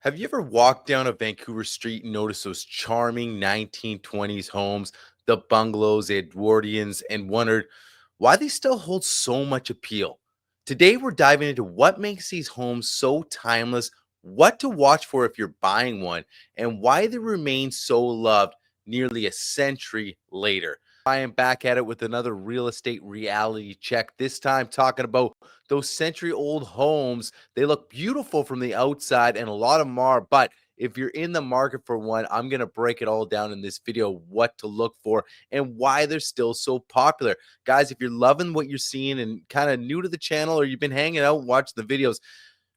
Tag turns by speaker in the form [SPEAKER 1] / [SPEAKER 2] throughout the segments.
[SPEAKER 1] Have you ever walked down a Vancouver street and noticed those charming 1920s homes, the bungalows, Edwardians, and wondered why they still hold so much appeal? Today, we're diving into what makes these homes so timeless, what to watch for if you're buying one, and why they remain so loved nearly a century later. I am back at it with another real estate reality check, this time talking about those century old homes. They look beautiful from the outside, and a lot of them are. But if you're in the market for one, I'm going to break it all down in this video, what to look for and why they're still so popular. Guys, if you're loving what you're seeing and kind of new to the channel, or you've been hanging out and watching the videos,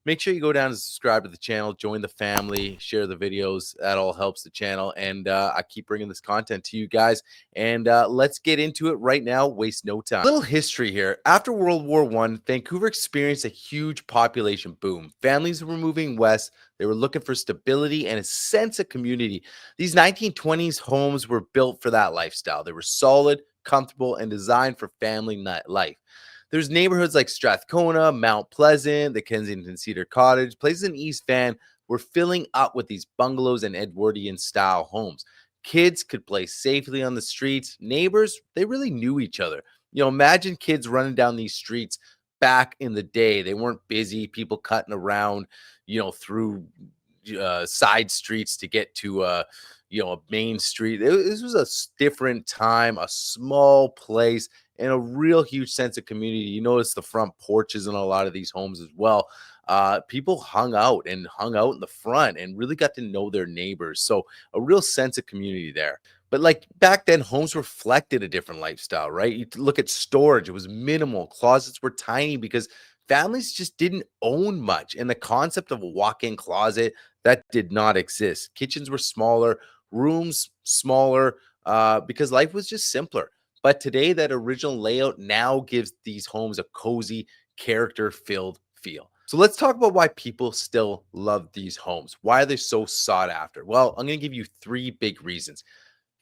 [SPEAKER 1] make sure you go down and subscribe to the channel, join the family, share the videos. That all helps the channel. And I keep bringing this content to you guys. And let's get into it right now. Waste no time. Little history here. After World War I, Vancouver experienced a huge population boom. Families were moving west. They were looking for stability and a sense of community. These 1920s homes were built for that lifestyle. They were solid, comfortable, and designed for family life. There's neighborhoods like Strathcona, Mount Pleasant, the Kensington Cedar Cottage, places in East Van were filling up with these bungalows and Edwardian style homes. Kids could play safely on the streets. Neighbors, they really knew each other. Imagine kids running down these streets back in the day. They weren't busy, people cutting around, through side streets to get to a main street. This was a different time, a small place, and a real huge sense of community. You notice the front porches in a lot of these homes as well. People hung out in the front and really got to know their neighbors. So a real sense of community there. But like back then, homes reflected a different lifestyle, right? You look at storage, it was minimal. Closets were tiny because families just didn't own much. And the concept of a walk-in closet, that did not exist. Kitchens were smaller, rooms smaller, because life was just simpler. But today, that original layout now gives these homes a cozy, character-filled feel. So let's talk about why people still love these homes. Why are they so sought after? Well, I'm going to give you three big reasons.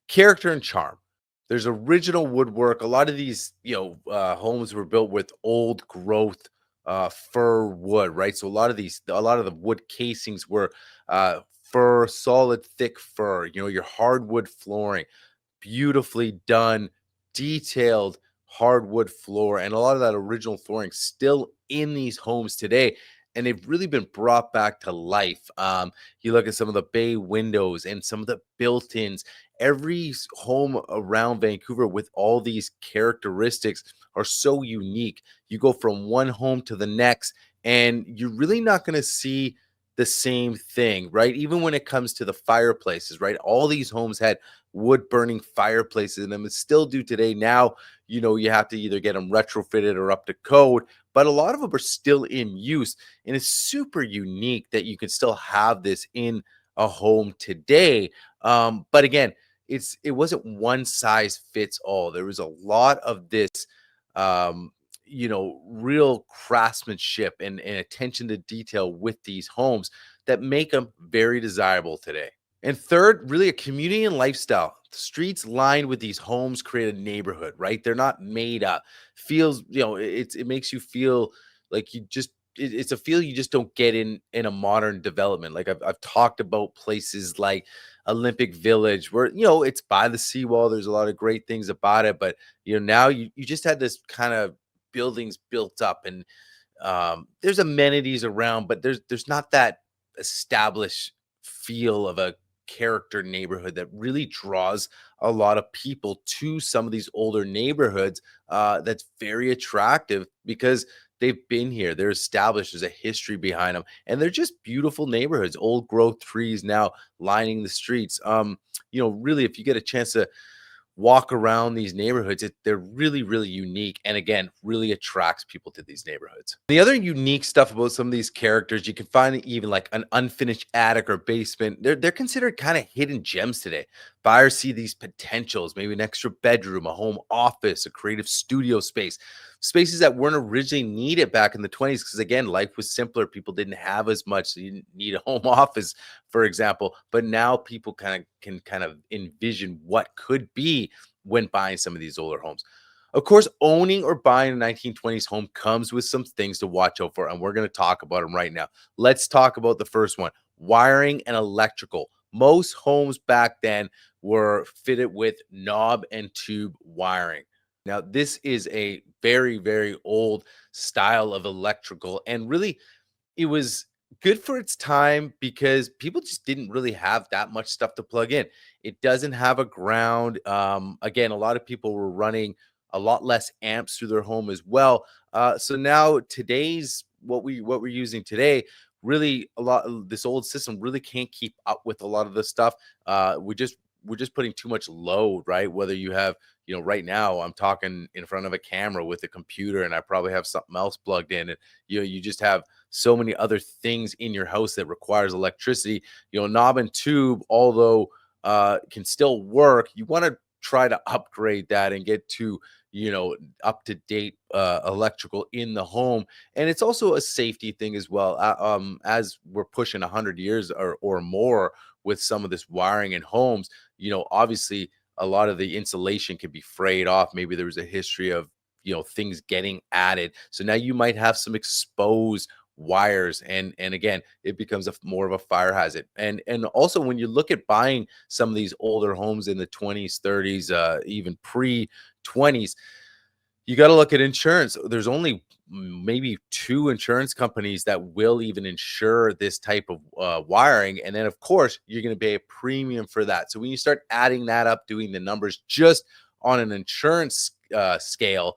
[SPEAKER 1] Character and charm. There's original woodwork. A lot of these, homes were built with old growth fir wood, right? So a lot of the wood casings were fir, solid, thick fir. Your hardwood flooring, beautifully done, detailed hardwood floor, and a lot of that original flooring still in these homes today. And they've really been brought back to life. You look at some of the bay windows and some of the built-ins. Every home around Vancouver with all these characteristics are so unique. You go from one home to the next, and you're really not going to see the same thing, right? Even when it comes to the fireplaces, right? All these homes had wood burning fireplaces in them and still do today. Now, you have to either get them retrofitted or up to code, but a lot of them are still in use. And it's super unique that you can still have this in a home today. But again, it wasn't one size fits all. There was a lot of this um real craftsmanship and attention to detail with these homes that make them very desirable today. And third, really a community and lifestyle. The streets lined with these homes create a neighborhood, right? They're not made up. Feels, it makes you feel like it's a feel you just don't get in a modern development. Like I've talked about places like Olympic Village, where it's by the seawall. There's a lot of great things about it, but now you just had this kind of buildings built up, and there's amenities around, but there's not that established feel of a character neighborhood that really draws a lot of people to some of these older neighborhoods. That's very attractive because they've been here, they're established, there's a history behind them, and they're just beautiful neighborhoods. Old growth trees now lining the streets. Really, if you get a chance to walk around these neighborhoods, they're really, really unique. And again, really attracts people to these neighborhoods. The other unique stuff about some of these characters, you can find even like an unfinished attic or basement. They're considered kind of hidden gems today. Buyers see these potentials, maybe an extra bedroom, a home office, a creative studio space, spaces that weren't originally needed back in the 20s. Because again, life was simpler. People didn't have as much. So you didn't need a home office, for example. But now people can kind of envision what could be when buying some of these older homes. Of course, owning or buying a 1920s home comes with some things to watch out for, and we're going to talk about them right now. Let's talk about the first one. wiring and electrical. Most homes back then were fitted with knob and tube wiring. Now, this is a very, very old style of electrical, and really it was good for its time because people just didn't really have that much stuff to plug in. It doesn't have a ground. Again, a lot of people were running a lot less amps through their home as well. So now today's what we're using today, really a lot of this old system really can't keep up with a lot of the stuff. We're just putting too much load, right? Whether you have, right now I'm talking in front of a camera with a computer, and I probably have something else plugged in, and you just have so many other things in your house that requires electricity. Knob and tube, although can still work, you want to try to upgrade that and get to up to date electrical in the home. And it's also a safety thing as well. As we're pushing 100 years or more with some of this wiring in homes, obviously a lot of the insulation can be frayed off. Maybe there was a history of things getting added, so now you might have some exposed wires, and again it becomes more of a fire hazard. And also, when you look at buying some of these older homes in the 20s, 30s, even pre 20s, you got to look at insurance. There's only maybe two insurance companies that will even insure this type of wiring, and then of course you're going to pay a premium for that. So when you start adding that up, doing the numbers just on an insurance scale,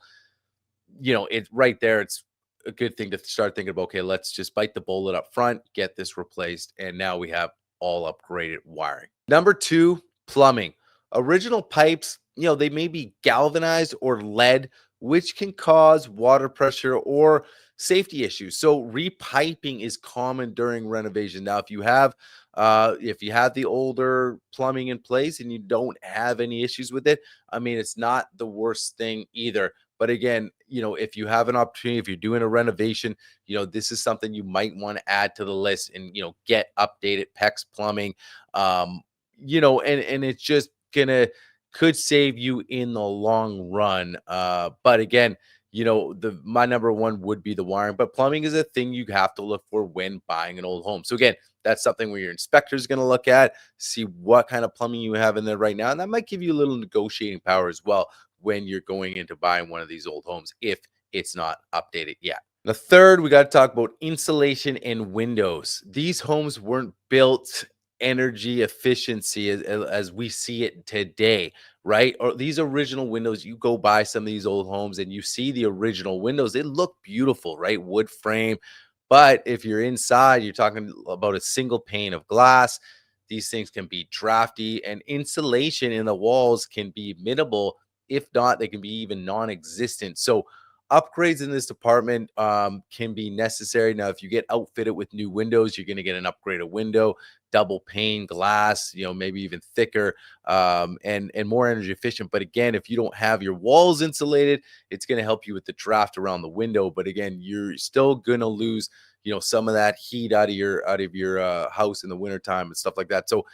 [SPEAKER 1] it right there, it's a good thing to start thinking about, okay, let's just bite the bullet up front, get this replaced, and now we have all upgraded wiring. Number two, plumbing. Original pipes, they may be galvanized or lead, which can cause water pressure or safety issues. So repiping is common during renovation. Now, if you have the older plumbing in place and you don't have any issues with it, I mean, it's not the worst thing either. But again, if you have an opportunity, if you're doing a renovation, this is something you might want to add to the list, and get updated PEX plumbing. And it's just gonna could save you in the long run. But again, the my number one would be the wiring, but plumbing is a thing you have to look for when buying an old home. So again, that's something where your inspector is going to look at, see what kind of plumbing you have in there right now, and that might give you a little negotiating power as well when you're going into buying one of these old homes if it's not updated yet. The third, we got to talk about insulation and windows. These homes weren't built energy efficiency as we see it today, right? Or these original windows, you go by some of these old homes and you see the original windows, they look beautiful, right? Wood frame. But if you're inside, you're talking about a single pane of glass. These things can be drafty, and insulation in the walls can be minimal. If not, they can be even non-existent. So upgrades in this department can be necessary. Now, if you get outfitted with new windows, you're going to get an upgraded window, double pane glass, maybe even thicker, and more energy efficient. But again, if you don't have your walls insulated, it's going to help you with the draft around the window. But again, you're still going to lose some of that heat out of your house in the wintertime and stuff like that. So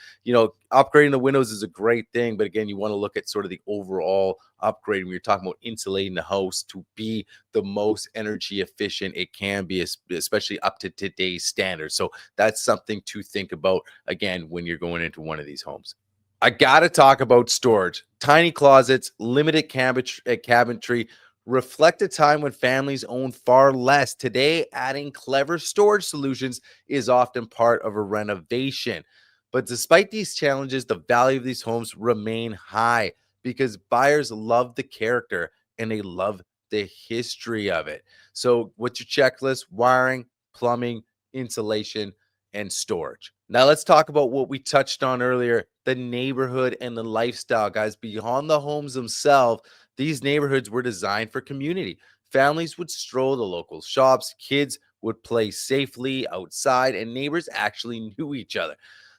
[SPEAKER 1] upgrading the windows is a great thing, but again, you want to look at sort of the overall upgrade when you're talking about insulating the house to be the most energy efficient it can be, especially up to today's standards. So that's something to think about again when you're going into one of these homes. I got to talk about storage. Tiny closets, limited cabinetry reflect a time when families owned far less. Today, adding clever storage solutions is often part of a renovation. But despite these challenges, the value of these homes remain high because buyers love the character and they love the history of it. So, what's your checklist? Wiring, plumbing, insulation, and storage. Now, let's talk about what we touched on earlier, the neighborhood and the lifestyle, guys. Beyond the homes themselves, these neighborhoods were designed for community. Families would stroll the local shops, kids would play safely outside, and neighbors actually knew each other.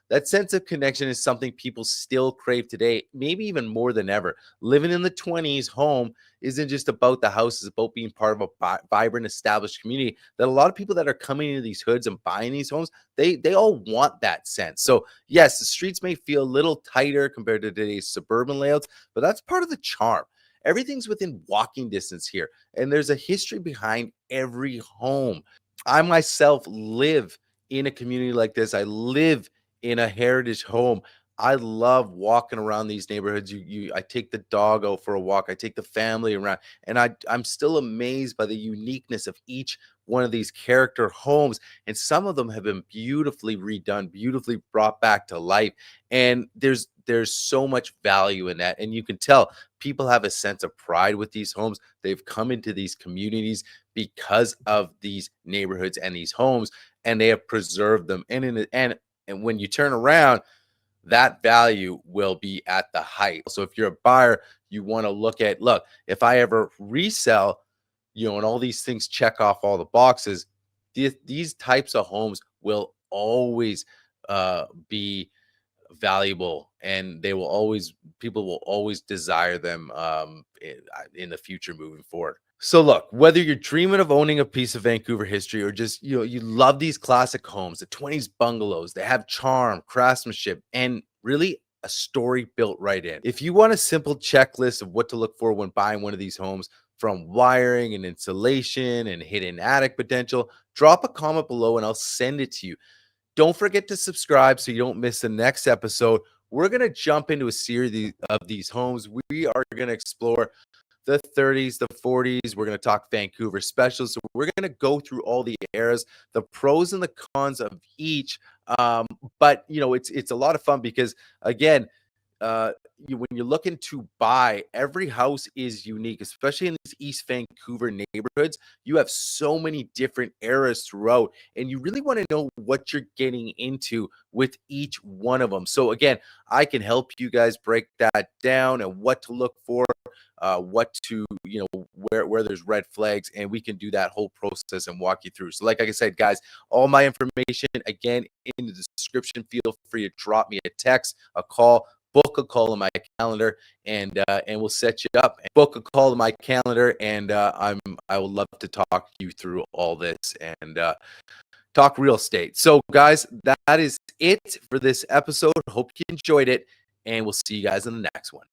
[SPEAKER 1] That sense of connection is something people still crave today, maybe even more than ever. Living in the 20s home isn't just about the house, it's about being part of a vibrant, established community that a lot of people that are coming into these hoods and buying these homes, they all want that sense. So, yes, the streets may feel a little tighter compared to today's suburban layouts, but that's part of the charm. Everything's within walking distance here, and there's a history behind every home. I myself live in a community like this. I live in a heritage home. I love walking around these neighborhoods. I take the dog out for a walk. I take the family around, and I'm still amazed by the uniqueness of each one of these character homes. And some of them have been beautifully redone, beautifully brought back to life. And there's so much value in that. And you can tell people have a sense of pride with these homes. They've come into these communities because of these neighborhoods and these homes, and they have preserved them. And when you turn around, that value will be at the height. So if you're a buyer, you want to look, if I ever resell, and all these things check off all the boxes, these types of homes will always be valuable, and people will always desire them in the future moving forward. So look, whether you're dreaming of owning a piece of Vancouver history, or just you love these classic homes, the 20s bungalows, they have charm, craftsmanship, and really a story built right in. If you want a simple checklist of what to look for when buying one of these homes, from wiring and insulation and hidden attic potential, drop a comment below and I'll send it to you. Don't forget to subscribe so you don't miss the next episode. We're going to jump into a series of these homes. We are going to explore the 30s, the 40s. We're going to talk Vancouver specials. So we're going to go through all the eras, the pros and the cons of each. But it's a lot of fun because, again, when you're looking to buy, every house is unique, especially in these East Vancouver neighborhoods. You have so many different eras throughout, and you really want to know what you're getting into with each one of them. So again, I can help you guys break that down and what to look for, what to, where there's red flags, and we can do that whole process and walk you through. So like I said, guys, all my information, again, in the description. Feel free to drop me a text, a call, book a call in my calendar, and we'll set you up. Book a call in my calendar, and I would love to talk you through all this and talk real estate. So guys, that is it for this episode. Hope you enjoyed it, and we'll see you guys in the next one.